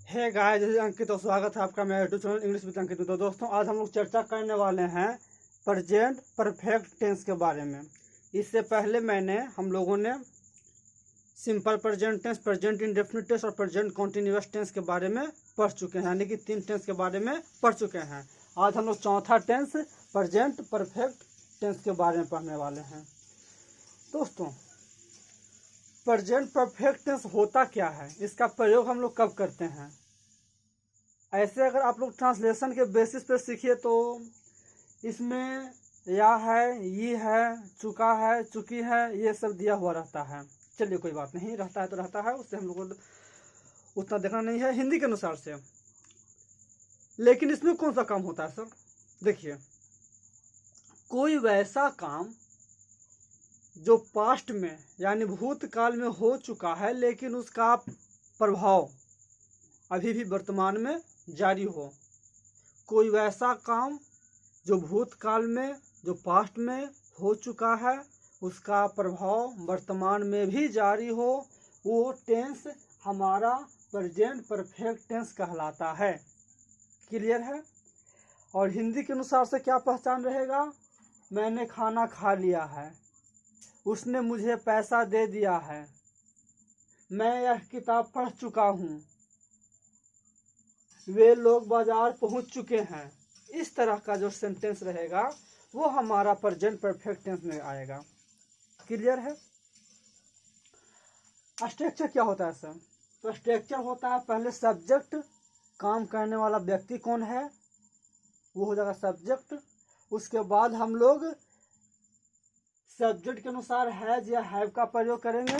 Hey guys, this is अंकित तो स्वागत है आपका मेरे यूट्यूब चैनल इंग्लिश विद अंकित में। तो दोस्तों, आज हम लोग चर्चा करने वाले हैं प्रेजेंट परफेक्ट टेंस के बारे में। इससे पहले हम लोगों ने simple present tense, present indefinite tense और प्रेजेंट कॉन्टिन्यूअस टेंस के बारे में पढ़ चुके हैं, यानी कि 3 टेंस के बारे में पढ़ चुके हैं। आज हम लोग चौथा टेंस प्रेजेंट परफेक्ट टेंस के बारे में पढ़ने वाले हैं। दोस्तों, प्रेजेंट परफेक्ट टेंस होता क्या है, इसका प्रयोग हम लोग कब करते हैं? ऐसे अगर आप लोग ट्रांसलेशन के बेसिस पे सीखिए तो इसमें या है, ये है, चुका है, चुकी है, ये सब दिया हुआ रहता है। चलिए, कोई बात नहीं, रहता है तो रहता है, उससे हम लोग को उतना देखना नहीं है हिंदी के अनुसार से। लेकिन इसमें कौन सा काम होता है सर? देखिए, कोई वैसा काम जो पास्ट में यानी भूतकाल में हो चुका है लेकिन उसका प्रभाव अभी भी वर्तमान में जारी हो। कोई वैसा काम जो भूतकाल में, जो पास्ट में हो चुका है, उसका प्रभाव वर्तमान में भी जारी हो, वो टेंस हमारा प्रेजेंट परफेक्ट टेंस कहलाता है। क्लियर है? और हिंदी के अनुसार से क्या पहचान रहेगा? मैंने खाना खा लिया है, उसने मुझे पैसा दे दिया है, मैं यह किताब पढ़ चुका हूँ, वे लोग बाजार पहुंच चुके हैं। इस तरह का जो सेंटेंस रहेगा वो हमारा प्रेजेंट परफेक्ट टेंस में आएगा। क्लियर है? स्ट्रक्चर क्या होता है सर? तो स्ट्रक्चर होता है, पहले सब्जेक्ट, काम करने वाला व्यक्ति कौन है वो हो जाएगा सब्जेक्ट। उसके बाद हम लोग सब्जेक्ट के अनुसार हैज या हैव का प्रयोग करेंगे।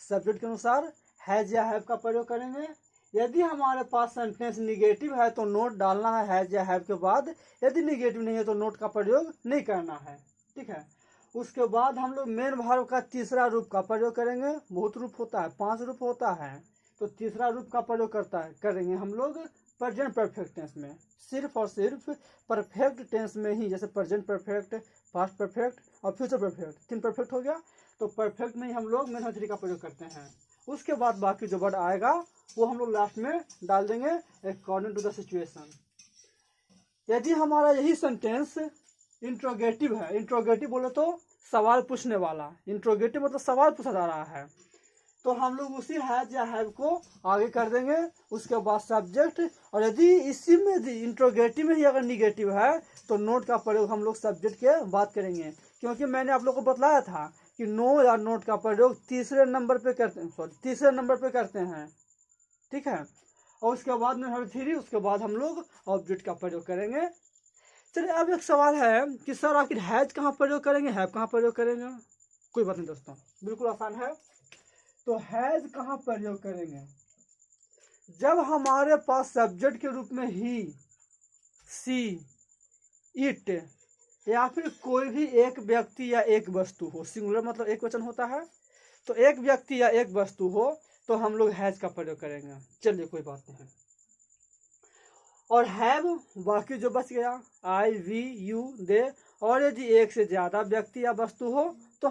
सब्जेक्ट के अनुसार हैज या हैव का प्रयोग करेंगे। यदि हमारे पास सेंटेंस निगेटिव है तो नोट डालना है हैज या हैव के बाद। यदि निगेटिव नहीं है तो नोट का प्रयोग नहीं करना है। ठीक है? उसके बाद हम लोग मेन वर्ब का तीसरा रूप का प्रयोग करेंगे। बहुत रूप होता है, 5 रूप होता है, तो तीसरा रूप का प्रयोग करेंगे हम लोग प्रेजेंट परफेक्ट टेंस में। सिर्फ और सिर्फ परफेक्ट टेंस में ही, जैसे प्रेजेंट परफेक्ट, पास्ट परफेक्ट और फ्यूचर परफेक्ट, 3 परफेक्ट हो गया, तो परफेक्ट में ही हम लोग मेन वर्ब 3 का प्रयोग करते हैं। उसके बाद बाकी जो वर्ड आएगा वो हम लोग लास्ट में डाल देंगे अकॉर्डिंग टू द सिचुएशन। यदि हमारा यही सेंटेंस इंट्रोगेटिव है, इंट्रोगेटिव बोले तो सवाल पूछने वाला, इंट्रोगेटिव मतलब सवाल पूछा जा रहा है, तो हम लोग उसी हैज या हैव को आगे कर देंगे। उसके बाद सब्जेक्ट, और यदि इसी में इंट्रोगेटिव में ही अगर निगेटिव है तो नोट का प्रयोग हम लोग सब्जेक्ट के बात करेंगे। क्योंकि मैंने आप लोग को बतलाया था कि नो या नोट का प्रयोग तीसरे नंबर पे करते हैं। ठीक है? और उसके बाद में वर्ब 3, उसके बाद हम लोग ऑब्जेक्ट का प्रयोग करेंगे। चलिए, अब एक सवाल है कि सर आखिर हैज कहाँ प्रयोग करेंगे, हैव कहाँ प्रयोग करेंगे? कोई बात नहीं दोस्तों, बिल्कुल आसान है। तो हैज कहाँ प्रयोग करेंगे? जब हमारे पास सब्जेक्ट के रूप में ही, सी, इट या फिर कोई भी एक व्यक्ति या एक वस्तु हो, सिंगुलर मतलब एक वचन होता है, तो एक व्यक्ति या एक वस्तु हो तो हम लोग हैज का प्रयोग करेंगे। चलिए, कोई बात नहीं। और हैव बाकी जो बच गया, आई, वी, यू, दे, और यदि एक से ज्यादा व्यक्ति या वस्तु हो तो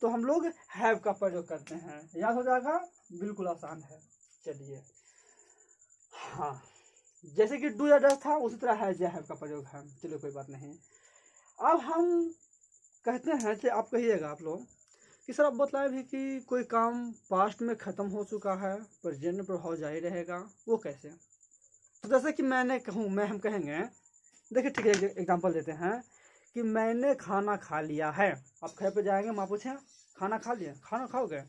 हम लोग हैव का प्रयोग करते हैं। याद हो जाएगा? बिल्कुल आसान है। चलिए, हाँ, जैसे कि डू या डज था उसी तरह हैज या हैव का प्रयोग है। चलिए, कोई बात नहीं। अब हम कहते हैं कि आप कहिएगा आप लोग कि सर आप बतलाएं भी कि कोई काम पास्ट में ख़त्म हो चुका है, प्रेजेंट में प्रभाव जारी रहेगा, वो कैसे? तो जैसे कि हम कहेंगे, देखिए, ठीक है, एग्जांपल देते हैं कि मैंने खाना खा लिया है। आप घर पे जाएंगे, माँ पूछें खाना खा लिया, खाना खाओगे?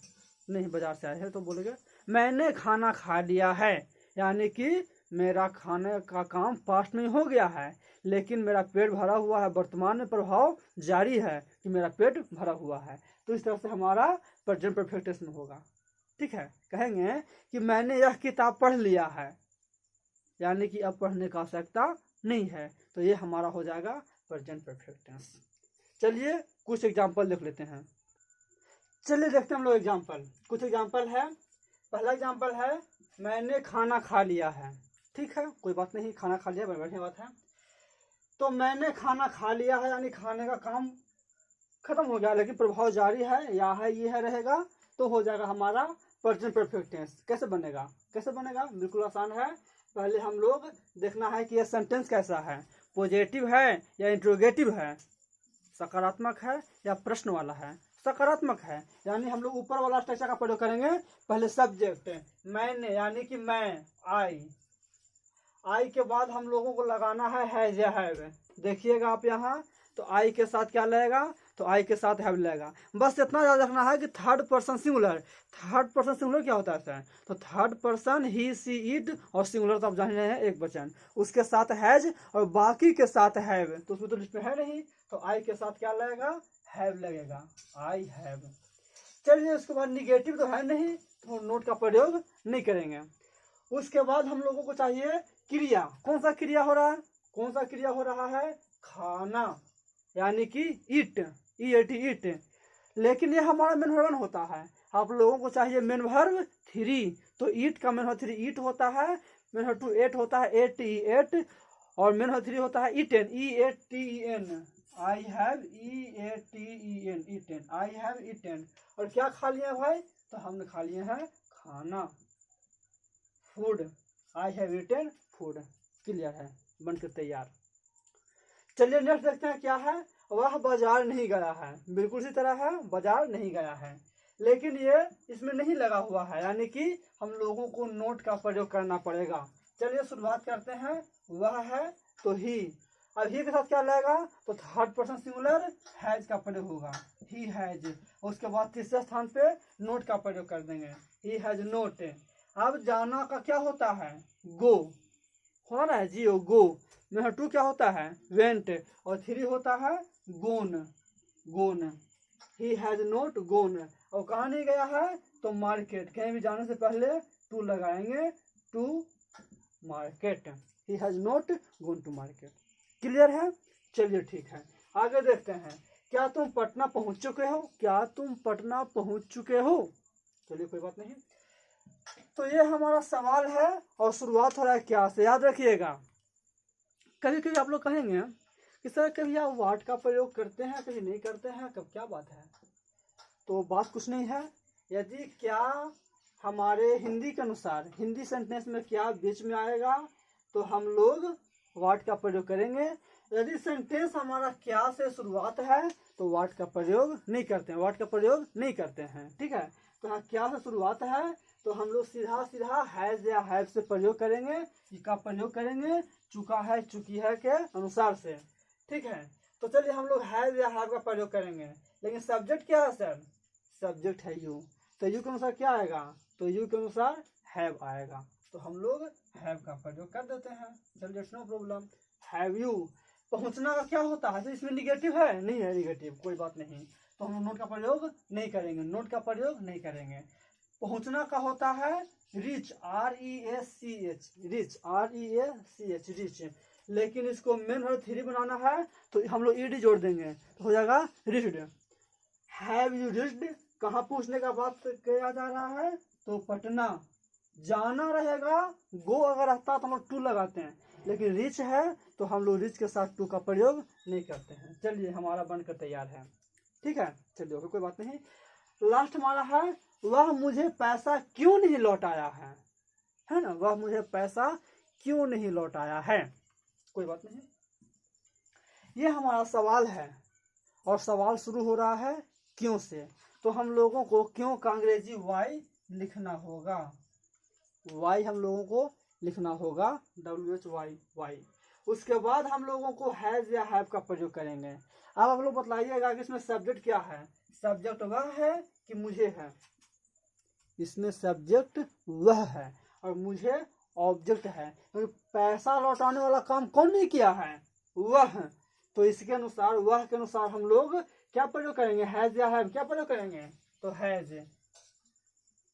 नहीं, बाजार से आए हैं, तो बोलेंगे मैंने खाना खा लिया है, यानी कि मेरा खाने का काम पास्ट में हो गया है लेकिन मेरा पेट भरा हुआ है, वर्तमान में प्रभाव जारी है कि मेरा पेट भरा हुआ है। तो इस तरह से हमारा प्रेजेंट परफेक्ट टेंस में होगा। ठीक है? कहेंगे कि मैंने यह किताब पढ़ लिया है, यानी कि अब पढ़ने का आवश्यकता नहीं है, तो ये हमारा हो जाएगा प्रेजेंट परफेक्ट टेंस। चलिए, कुछ एग्जांपल देख लेते हैं। चलिए, देखते हैं हम लोग एग्जांपल। कुछ एग्जांपल है। पहला एग्जांपल है, मैंने खाना खा लिया है। ठीक है, कोई बात नहीं, खाना खा लिया, बढ़िया बात है। तो मैंने खाना खा लिया है यानी खाने का काम खत्म हो गया लेकिन प्रभाव जारी है, या है, ये है रहेगा, तो हो जाएगा हमारा प्रेजेंट परफेक्ट टेंस। कैसे बनेगा, कैसे बनेगा, बिल्कुल आसान है। पहले हम लोग देखना है कि यह सेंटेंस कैसा है, पॉजिटिव है या इंट्रोगेटिव है, सकारात्मक है या प्रश्न वाला है। सकारात्मक है यानी हम लोग ऊपर वाला स्ट्रक्चर का प्रयोग करेंगे। पहले सब्जेक्ट मैंने यानी कि मैं, आई के बाद हम लोगों को लगाना है हैज या हैव। देखिएगा आप यहाँ, तो आई के साथ क्या लगेगा, तो आई के साथ हैव लगेगा। बस इतना याद रखना है कि third person singular, third person singular क्या होता है सर, तो third person he see it, और सिंगुलर तो आप जान रहे हैं एक वचन, उसके साथ हैज और बाकी के साथ हैव, तो उसमें तो लिस्ट में है नहीं, तो आई के साथ क्या लगेगा, हैव लगेगा, आई हैव। चलिए उसके बाद निगेटिव तो है नहीं, तो नोट का प्रयोग नहीं करेंगे। उसके बाद हम लोगों को चाहिए क्रिया। कौन सा क्रिया हो रहा है, कौन सा क्रिया हो रहा है, खाना यानी कि ईट, ईट। लेकिन ये हमारा मेन वर्ब होता है, आप लोगों को चाहिए मेन वर्ब 3, तो ईट का मेन वर्ब 3 ईट होता है, मेन वर्ब 2 एट होता है, एट, और मेन वर्ब 3 होता है eaten, EATEN, I have EATEN, eaten, I have eaten. और क्या खा लिया भाई, तो हमने खा लिए हैं खाना, food, I have eaten food. Clear है, बनकर तैयार। चलिए नेक्स्ट देखते हैं क्या है, वह बाजार नहीं गया है। बिल्कुल इसी तरह है, बाजार नहीं गया है, लेकिन ये इसमें नहीं लगा हुआ है, यानी कि हम लोगों को नोट का प्रयोग करना पड़ेगा। चलिए शुरुआत करते हैं, वह है तो ही, अब ही के साथ क्या लगेगा, तो थर्ड पर्सन सिंगुलर हैज का प्रयोग होगा, ही हैज। उसके बाद तीसरे स्थान पे नोट का प्रयोग कर देंगे, ही हैज नोट। अब जाना का क्या होता है, गो हो रहा है जी, गो। मेरा 2 क्या होता है, वेंट, और 3 होता है गोन, गोन, ही हैज नोट गोन। और कहाँ नहीं गया है, तो मार्केट, कहीं भी जाने से पहले टू लगाएंगे, to market, he has not gone to market. Clear है, चलिए ठीक है, आगे देखते हैं। क्या तुम पटना पहुंच चुके हो, क्या तुम पटना पहुंच चुके हो, चलिए कोई बात नहीं। तो ये हमारा सवाल है और शुरुआत हो रहा है क्या से, याद रखिएगा। कभी कभी आप लोग कहेंगे कि सर कभी आप वाट का प्रयोग करते हैं, कभी नहीं करते हैं, कब क्या बात है, तो बात कुछ नहीं है। यदि क्या हमारे हिंदी के अनुसार, हिंदी सेंटेंस में क्या बीच में आएगा, तो हम लोग वाट का प्रयोग करेंगे। यदि सेंटेंस हमारा क्या से शुरुआत है, तो वाट का प्रयोग नहीं करते हैं, वाट का प्रयोग नहीं करते हैं, ठीक है। तो यहाँ क्या से शुरुआत है, तो हम लोग सीधा सीधा हैज या हैव से प्रयोग करेंगे, इसका प्रयोग करेंगे चुका है चुकी है के अनुसार से, ठीक है। तो चलिए हम लोग हैज या हैव का प्रयोग करेंगे, लेकिन सब्जेक्ट क्या है सर, सब्जेक्ट है यू, तो यू के अनुसार क्या आएगा, तो यू के अनुसार हैव आएगा, तो हम लोग हैव का प्रयोग कर देते हैं, चलिए नो प्रॉब्लम। हैव यू, पहुंचना का क्या होता है, तो इसमें निगेटिव है, नहीं है निगेटिव, कोई बात नहीं, तो हम नोट का प्रयोग नहीं करेंगे, नोट का प्रयोग नहीं करेंगे। पहुंचना का होता है rich, REACH, rich, REACH, rich, लेकिन इसको मेन वर्ब 3 बनाना है, तो हम लोग ed जोड़ देंगे, तो हो जाएगा रिच्ड। हैव यू रिच्ड, कहाँ पूछने का बात किया जा रहा है, तो पटना, जाना रहेगा, गो अगर रहता तो हम लोग टू लगाते हैं, लेकिन रिच है तो हम लोग रिच के साथ टू का प्रयोग नहीं करते हैं। चलिए हमारा बनकर तैयार है, ठीक है, चलिए कोई बात नहीं। लास्ट हमारा है, वह मुझे पैसा क्यों नहीं लौटाया है ना, वह मुझे पैसा क्यों नहीं लौटाया है, कोई बात नहीं। ये हमारा सवाल है, और सवाल शुरू हो रहा है क्यों से, तो हम लोगों को क्यों का अंग्रेजी वाई लिखना होगा, वाई हम लोगों को लिखना होगा, WHY, वाई। उसके बाद हम लोगों को हैज या हैव का प्रयोग करेंगे। अब आप लोग बतलाइएगा कि इसमें सब्जेक्ट क्या है, सब्जेक्ट वह है कि मुझे है, इसमें सब्जेक्ट वह है और मुझे ऑब्जेक्ट है, क्योंकि पैसा लौटाने वाला काम कौन नहीं किया है, वह, तो इसके अनुसार, वह के अनुसार हम लोग क्या प्रयोग करेंगे, हैज या हैव, क्या प्रयोग करेंगे, तो हैज,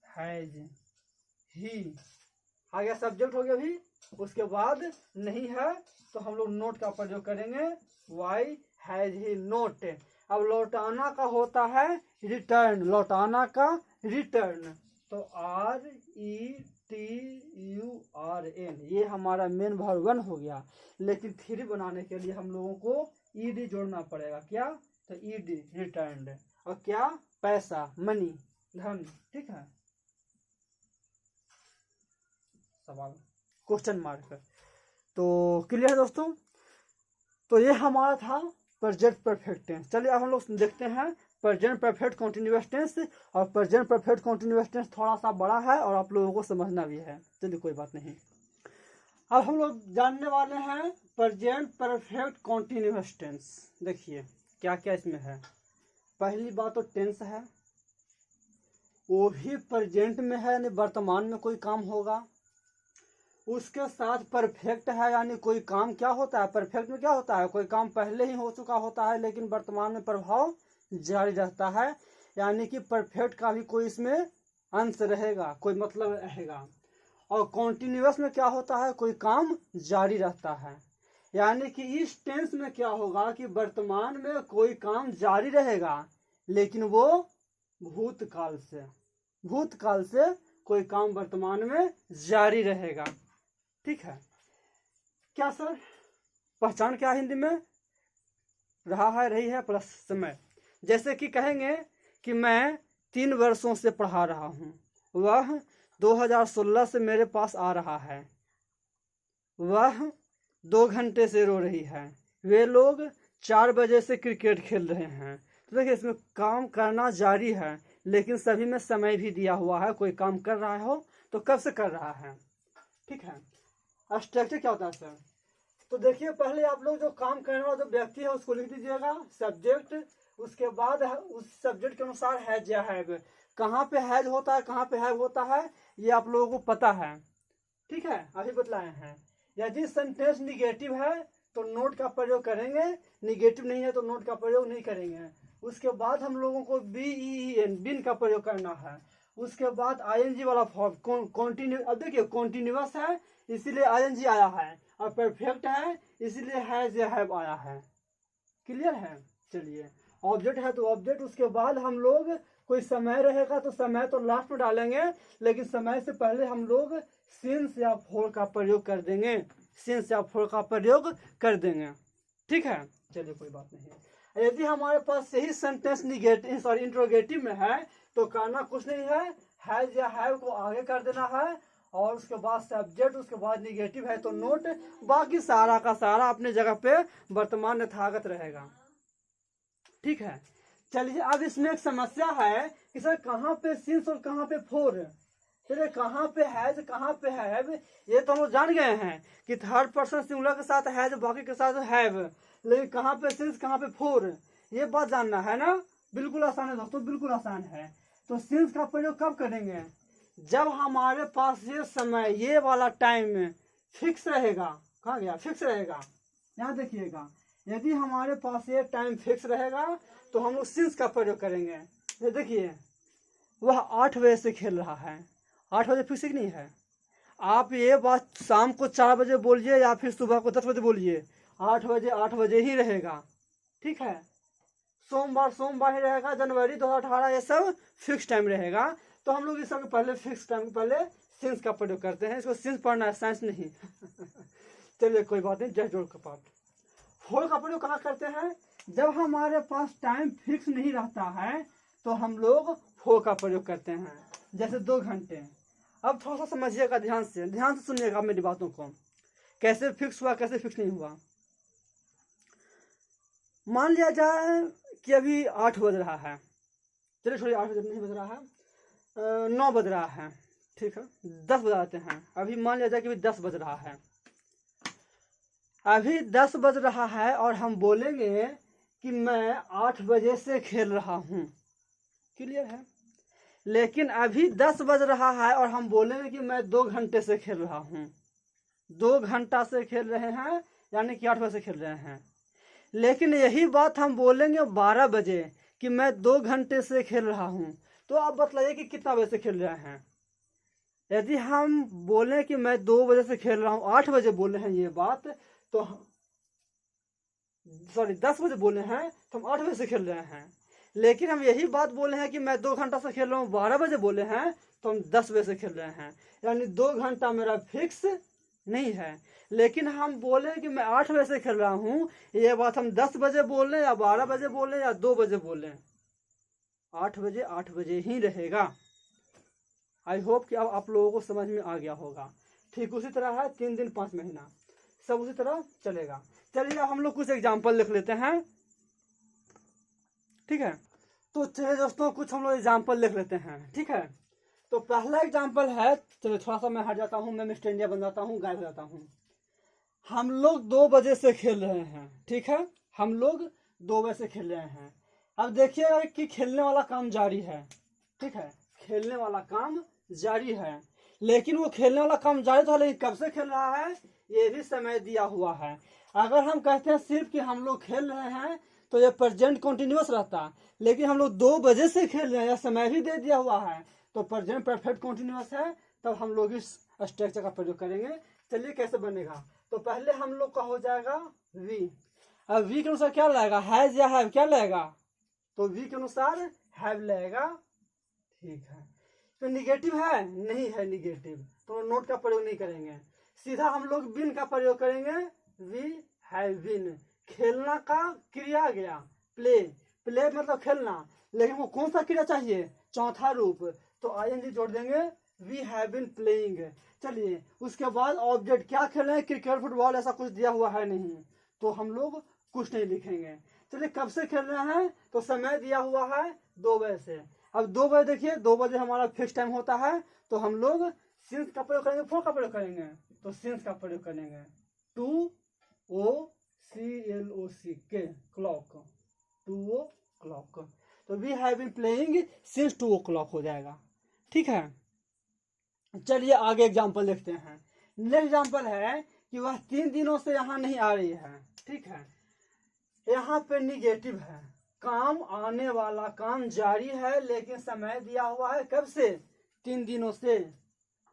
हैज ही आ गया, सब्जेक्ट हो गया भी। उसके बाद नहीं है तो हम लोग नोट का प्रयोग करेंगे, वाई हैज ही नोट। अब लौटाना का होता है रिटर्न, लौटाना का रिटर्न, तो RETURN, ये हमारा मेन वर्ब 1 हो गया, लेकिन 3 बनाने के लिए हम लोगों को ed जोड़ना पड़ेगा, क्या, तो ed रिटर्न, और क्या, पैसा, मनी, धन, ठीक है। सवाल, क्वेश्चन मार्क। तो क्लियर है दोस्तों। तो ये हमारा था प्रेजेंट परफेक्ट टेंस। चलिए अब हम लोग देखते हैं प्रेजेंट परफेक्ट कॉन्टिन्यूअस टेंस। और प्रेजेंट परफेक्ट कॉन्टिन्यूअस टेंस थोड़ा सा बड़ा है और आप लोगों को समझना भी है। चलिए कोई बात नहीं। अब हम लोग जानने वाले हैं प्रेजेंट परफेक्ट कॉन्टिन्यूअस टेंस। देखिए क्या क्या इसमें है। पहली बात तो टेंस है, वो भी प्रेजेंट में है यानी वर्तमान में कोई काम होगा। उसके साथ परफेक्ट है यानी कोई काम क्या होता है, परफेक्ट में क्या होता है, कोई काम पहले ही हो चुका होता है लेकिन वर्तमान में प्रभाव जारी रहता है, यानी कि परफेक्ट का भी कोई इसमें अंश रहेगा, कोई मतलब रहेगा। और कॉन्टिन्यूअस में क्या होता है, कोई काम जारी रहता है, यानी कि इस टेंस में क्या होगा कि वर्तमान में कोई काम जारी रहेगा लेकिन वो भूतकाल से कोई काम वर्तमान में जारी रहेगा। ठीक है क्या सर, पहचान क्या हिंदी में रहा है, रही है प्लस समय। जैसे कि कहेंगे कि मैं 3 वर्षों से पढ़ा रहा हूँ, वह 2016 से मेरे पास आ रहा है, वह 2 घंटे से रो रही है, वे लोग 4 बजे से क्रिकेट खेल रहे हैं। तो देखिए इसमें काम करना जारी है लेकिन सभी में समय भी दिया हुआ है। कोई काम कर रहा हो तो कब से कर रहा है। ठीक है, स्ट्रक्चर क्या होता है सर। तो देखिए पहले आप लोग जो काम करने वाला जो व्यक्ति है उसको लिख दीजिएगा सब्जेक्ट, उसके बाद उस सब्जेक्ट के अनुसार हैज या हैव, कहाँ पे हैज होता है कहाँ पे हैव होता है ये आप लोगों को पता है। ठीक है, अभी बतलाए हैं। यदि सेंटेंस निगेटिव है तो नोट का प्रयोग करेंगे, निगेटिव नहीं है तो नोट का प्रयोग नहीं करेंगे। उसके बाद हम लोगों को बीन का प्रयोग करना है। उसके बाद आईएनजी वाला फॉर्म कॉन्टिन्यू। अब देखिए कॉन्टिन्यूअस है इसीलिए आईएनजी आया है, और परफेक्ट है इसीलिए हैज या हैव आया है। क्लियर है। चलिए ऑब्जेक्ट है तो ऑब्जेक्ट, उसके बाद हम लोग कोई समय रहेगा तो समय तो लास्ट में डालेंगे लेकिन समय से पहले हम लोग सिंस या फोर का प्रयोग कर देंगे, सिंस या फोर का प्रयोग कर देंगे। ठीक है, चलिए कोई बात नहीं। यदि हमारे पास सही सेंटेंस निगेटिव सॉरी इंट्रोगेटिव में है तो करना कुछ नहीं है, हैज या हैव को आगे कर देना है और उसके बाद सब्जेक्ट, उसके बाद निगेटिव है तो नोट, बाकी सारा का सारा अपने जगह पे वर्तमान यथागत रहेगा। ठीक है, चलिए अब इसमें एक समस्या है कि सर कहाँ पे सिंस और कहाँ पे फोर। चलिए कहाँ पे हैज कहाँ पे हैव ये तो हम लोग जान गए हैं कि थर्ड पर्सन सिंगुलर के साथ हैज बाकी के साथ हैव, लेकिन कहाँ पे सिंस कहाँ पे फोर ये बात जानना है ना। बिल्कुल आसान है दोस्तों, बिल्कुल आसान है। तो सिंस का प्रयोग कब करेंगे, जब हमारे पास ये समय ये वाला टाइम फिक्स रहेगा। कहाँ गया, फिक्स रहेगा, यहाँ देखिएगा। यदि हमारे पास ये टाइम फिक्स रहेगा तो हम लोग सिंस का प्रयोग करेंगे। ये देखिए वह 8 बजे से खेल रहा है, 8 बजे फिक्स नहीं है। आप ये बात शाम को 4 बजे बोलिए या फिर सुबह को 10 बजे बोलिए, 8 बजे ही रहेगा। ठीक है, सोमवार ही रहेगा, जनवरी 2018 ये सब फिक्स टाइम रहेगा। तो हम लोग इस सब पहले फिक्स टाइम पहले सिंस का प्रयोग करते हैं। इसको सिंस पढ़ना है, साइंस नहीं। चलिए कोई बात नहीं, जस्ट जोड़ का पार्ट। फोर का प्रयोग कहाँ करते हैं, जब हमारे पास टाइम फिक्स नहीं रहता है तो हम लोग फोर का प्रयोग करते हैं, जैसे 2 घंटे। अब थोड़ा सा समझिएगा, ध्यान से सुनिएगा मेरी बातों को, कैसे फिक्स हुआ कैसे फिक्स नहीं हुआ। मान लिया जाए कि अभी 8 बज रहा है, चलिए छोड़िए 8 बजे नहीं बज रहा है, 9 बज रहा है। ठीक है, 10 बजाते हैं। अभी मान लिया जाए कि 10 बज रहा है, अभी 10 बज रहा है और हम बोलेंगे कि मैं 8 बजे से खेल रहा हूँ। क्लियर है। लेकिन अभी 10 बज रहा है और हम बोलेंगे कि मैं 2 घंटे से खेल रहा हूँ। 2 घंटा से खेल रहे हैं यानी कि 8 बजे से खेल रहे हैं। लेकिन यही बात हम बोलेंगे 12 बजे कि मैं 2 घंटे से खेल रहा हूँ, तो आप बतलाइए कि कितना बजे से खेल रहे हैं। यदि हम बोले कि मैं 2 बजे से खेल रहा हूँ, 8 बजे बोले हैं ये बात, तो सॉरी 10 बजे बोले हैं तो हम 8 बजे से खेल रहे हैं। लेकिन हम यही बात बोले हैं कि मैं 2 घंटा से खेल रहा हूँ, 12 बजे बोले हैं तो हम 10 बजे से खेल रहे हैं, यानी 2 घंटा मेरा फिक्स नहीं है। लेकिन हम बोले कि मैं 8 बजे से खेल रहा हूँ, ये बात हम 10 बजे बोलें या 12 बजे बोलें या 2 बजे बोलें, 8 बजे ही रहेगा। आई होप कि अब आप लोगों को समझ में आ गया होगा। ठीक उसी तरह है 3 दिन 5 महीना, सब उसी तरह चलेगा। चलिए हम लोग कुछ एग्जाम्पल लिख लेते हैं, ठीक है। तो चलिए दोस्तों कुछ हम लोग एग्जाम्पल लिख लेते हैं, ठीक है। तो पहला एग्जाम्पल है, चलो थोड़ा सा मैं हट जाता हूँ, मैं मिस्टर इंडिया बन जाता हूँ, गायब हो जाता हूँ। हम लोग 2 बजे से खेल रहे हैं, ठीक है, हम लोग 2 बजे से खेल रहे हैं। अब देखिएगा कि खेलने वाला काम जारी है, ठीक है, खेलने वाला काम जारी है, लेकिन वो खेलने वाला काम जारी तो है, लेकिन कब से खेल रहा है ये भी समय दिया हुआ है। अगर हम कहते हैं सिर्फ कि हम लोग खेल रहे हैं तो ये प्रेजेंट कंटिन्यूअस रहता, लेकिन हम लोग 2 बजे से खेल रहे हैं, या समय भी दे दिया हुआ है, तो प्रेजेंट परफेक्ट कंटिन्यूअस है, तब हम लोग इस स्ट्रक्चर का प्रयोग करेंगे। चलिए कैसे बनेगा, तो पहले हम लोग का हो जाएगा वी। अब वी के अनुसार क्या लगेगा, हैज या हैव, क्या लगेगा, तो वी के अनुसार हैव लगेगा, ठीक है। तो निगेटिव है, नहीं है निगेटिव, तो नोट का प्रयोग नहीं करेंगे, सीधा हम लोग बिन का प्रयोग करेंगे, वी हैव बिन। खेलना का क्रिया गया प्ले, प्ले मतलब खेलना, लेकिन वो कौन सा क्रिया चाहिए, चौथा रूप, तो आईएनजी जोड़ देंगे, वी हैव बिन प्लेइंग। चलिए उसके बाद ऑब्जेक्ट क्या खेल रहे हैं, क्रिकेट फुटबॉल, ऐसा कुछ दिया हुआ है नहीं, तो हम लोग कुछ नहीं लिखेंगे। चलिए कब से खेल रहे हैं, तो समय दिया हुआ है 2 बजे से। अब 2 बजे देखिए, 2 बजे हमारा फिक्स टाइम होता है, तो हम लोग सिंस का प्रयोग करेंगे, फोर का प्रयोग करेंगे, तो सिंस का प्रयोग करेंगे, 2 क्लॉक, 2 o'clock, तो we have been playing since 2 o'clock हो जाएगा, ठीक है। चलिए आगे एग्जाम्पल देखते हैं। नेक्स्ट एग्जाम्पल है कि वह 3 दिनों से यहाँ नहीं आ रही है, ठीक है। यहाँ पे निगेटिव है, काम आने वाला काम जारी है, लेकिन समय दिया हुआ है कब से, 3 दिनों से,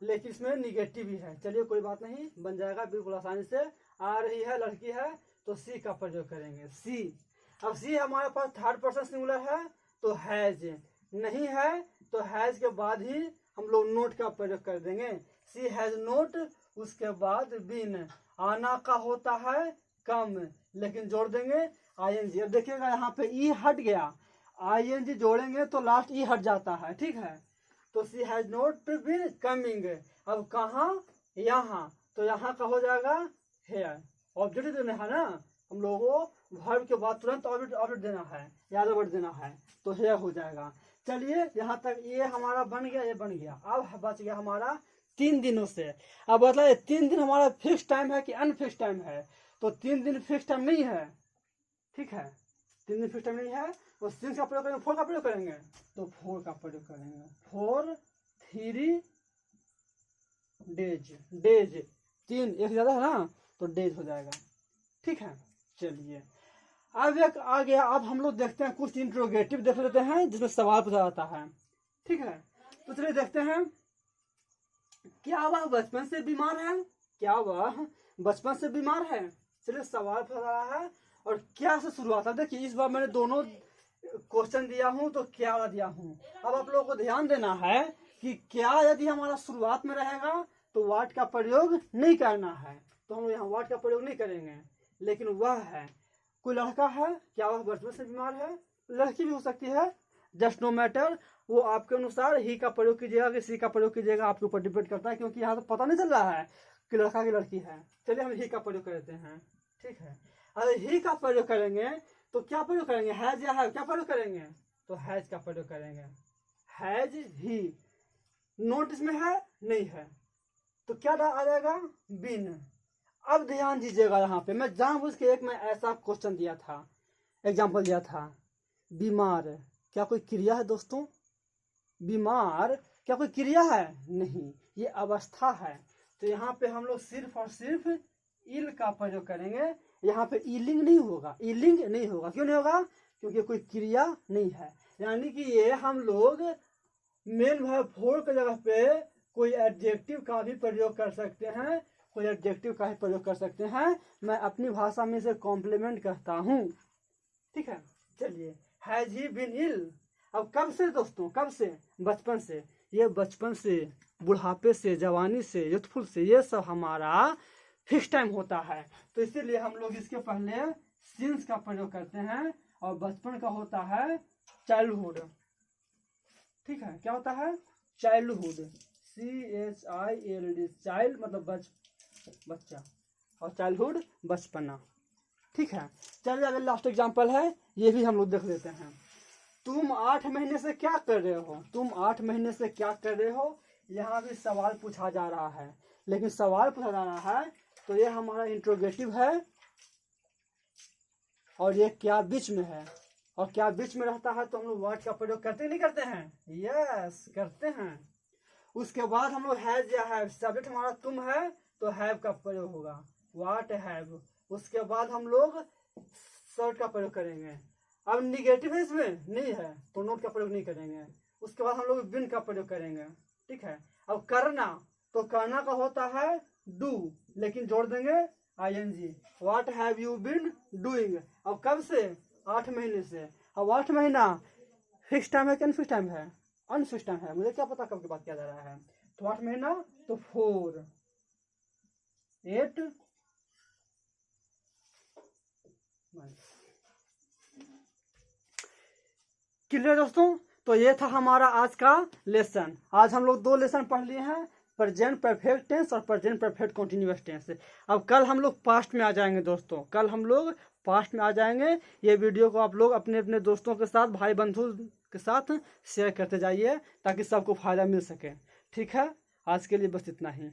लेकिन इसमें निगेटिव भी है। चलिए कोई बात नहीं, बन जाएगा बिल्कुल आसानी से। आ रही है लड़की है, तो सी का प्रयोग करेंगे, सी। अब सी हमारे पास थर्ड पर्सन सिंगुलर है, तो हैज, नहीं है तो हैज के बाद ही हम लोग नोट का प्रयोग कर देंगे, सी हैज नोट, उसके बाद बिन। आना का होता है कम, लेकिन जोड़ देंगे आईएनजी। अब देखिएगा यहाँ पे ई हट गया, आईएनजी जोड़ेंगे तो लास्ट ई हट जाता है, ठीक है। तो सी हैज नोट बिन कमिंग, अब कहाँ, यहाँ, तो यहाँ का हो जाएगा हेयर। ऑब्जेक्ट देना है ना हम लोगों को, वर्ब के बाद तुरंत ऑब्जेक्ट देना है, या वर्ड देना है, तो हेयर हो जाएगा। चलिए यहाँ तक ये हमारा बन गया, ये बन गया। अब बच गया हमारा 3 दिनों से। अब मतलब 3 दिन हमारा फिक्स टाइम है कि अनफिक्स टाइम है, तो 3 दिन फिक्स टाइम नहीं है, ठीक है, 3 दिन फिक्स टाइम नहीं है, तो सिंस का प्रयोग करेंगे, 4 का प्रयोग करेंगे, तो 4 का प्रयोग करेंगे, 4 3 डेज, डेज 3 एक ज्यादा है ना, तो डेज हो जाएगा, ठीक है। चलिए अब एक आ गया, अब हम लोग देखते हैं कुछ इंट्रोगेटिव देख लेते हैं जिसमें सवाल पूछा जाता है, ठीक है। तो चलिए देखते हैं, क्या वह बचपन से बीमार है, क्या वह बचपन से बीमार है। चलिए सवाल पूछा रहा है और क्या से शुरुआत है। देखिए इस बार मैंने दोनों क्वेश्चन दिया हूं तो क्या वाला दिया हूं। अब आप लोगों को ध्यान देना है कि क्या यदि हमारा शुरुआत में रहेगा तो वाट का प्रयोग नहीं करना है, तो हम यहाँ वाट का प्रयोग नहीं करेंगे। लेकिन वह है, कोई लड़का है, क्या वह बचपन से बीमार है, लड़की भी हो सकती है, जस्ट नो मैटर, वो आपके अनुसार ही का प्रयोग कीजिएगा कि सी का प्रयोग कीजिएगा, आपके ऊपर डिपेंड करता है, क्योंकि यहाँ तो पता नहीं चल रहा है कि लड़का की लड़की है। चलिए हम ही का प्रयोग करते हैं, ठीक है। अगर ही का प्रयोग करेंगे तो क्या प्रयोग करेंगे, हैज या हैव, क्या प्रयोग करेंगे, तो हैज का प्रयोग करेंगे, हैज ही। नोट इसमें है नहीं है, तो क्या आ जाएगा, बिन। अब ध्यान दीजिएगा, यहाँ पे मैं जानबूझ के एक मैं ऐसा क्वेश्चन दिया था, एग्जाम्पल दिया था, बीमार क्या कोई क्रिया है दोस्तों, बीमार क्या कोई क्रिया है, नहीं, ये अवस्था है। तो यहाँ पे हम लोग सिर्फ और सिर्फ इल का प्रयोग करेंगे, यहाँ पे इलिंग नहीं होगा, इलिंग नहीं होगा, क्यों नहीं होगा, क्योंकि कोई क्रिया नहीं है। यानी कि ये हम लोग मेन वर्ब फोर की जगह पे कोई एडजेक्टिव का भी प्रयोग कर सकते हैं, कोई एडजेक्टिव का भी प्रयोग कर सकते हैं। मैं अपनी भाषा में इसे कॉम्प्लीमेंट कहता हूँ, ठीक है। चलिए हैज ही बीन इल, अब कब से दोस्तों, कब से, बचपन से। ये बचपन से, बुढ़ापे से, जवानी से, यूथफुल से, ये सब हमारा फिक्स टाइम होता है, तो इसीलिए हम लोग इसके पहले सिंस का प्रयोग करते हैं, और बचपन का होता है चाइल्डहुड, ठीक है, क्या होता है, चाइल्डहुड, CHILD, चाइल्ड मतलब बच्चा, और चाइल्डहुड बचपना। ठीक है, चलिए अगर लास्ट एग्जांपल है ये भी हम लोग देख लेते हैं। तुम 8 महीने से क्या कर रहे हो, तुम 8 महीने से क्या कर रहे हो। यहाँ भी सवाल पूछा जा रहा है, लेकिन सवाल पूछा जा रहा है तो ये हमारा इंट्रोगेटिव है, और ये क्या बीच में है, और क्या बीच में रहता है तो हम लोग व्हाट का प्रयोग करते नहीं करते हैं, यस करते हैं। उसके बाद हम लोग हैज या हैव, सब्जेक्ट हमारा तुम है तो हैव का प्रयोग होगा, व्हाट हैव। उसके बाद हम लोग शर्ट का प्रयोग करेंगे। अब निगेटिव है इसमें नहीं है तो नोट का प्रयोग नहीं करेंगे। उसके बाद हम लोग बिन का प्रयोग करेंगे। ठीक है, अब करना, तो करना का होता है डू, लेकिन जोड़ देंगे ING, what have you been doing. अब कब से, 8 महीने से। अब 8 महीना फिक्स टाइम है कि अनफिक्स टाइम है, अनफिक्स टाइम है, मुझे क्या पता कब की बात किया जा रहा है। तो 8 महीना तो 4 8 क्लियर दोस्तों। तो ये था हमारा आज का लेसन। आज हम लोग 2 लेसन पढ़ लिए हैं, प्रेजेंट परफेक्ट टेंस और प्रेजेंट परफेक्ट कॉन्टिन्यूअस टेंस। अब कल हम लोग पास्ट में आ जाएंगे दोस्तों, कल हम लोग पास्ट में आ जाएंगे। ये वीडियो को आप लोग अपने अपने दोस्तों के साथ, भाई बंधु के साथ शेयर करते जाइए ताकि सबको फायदा मिल सके। ठीक है, आज के लिए बस इतना ही।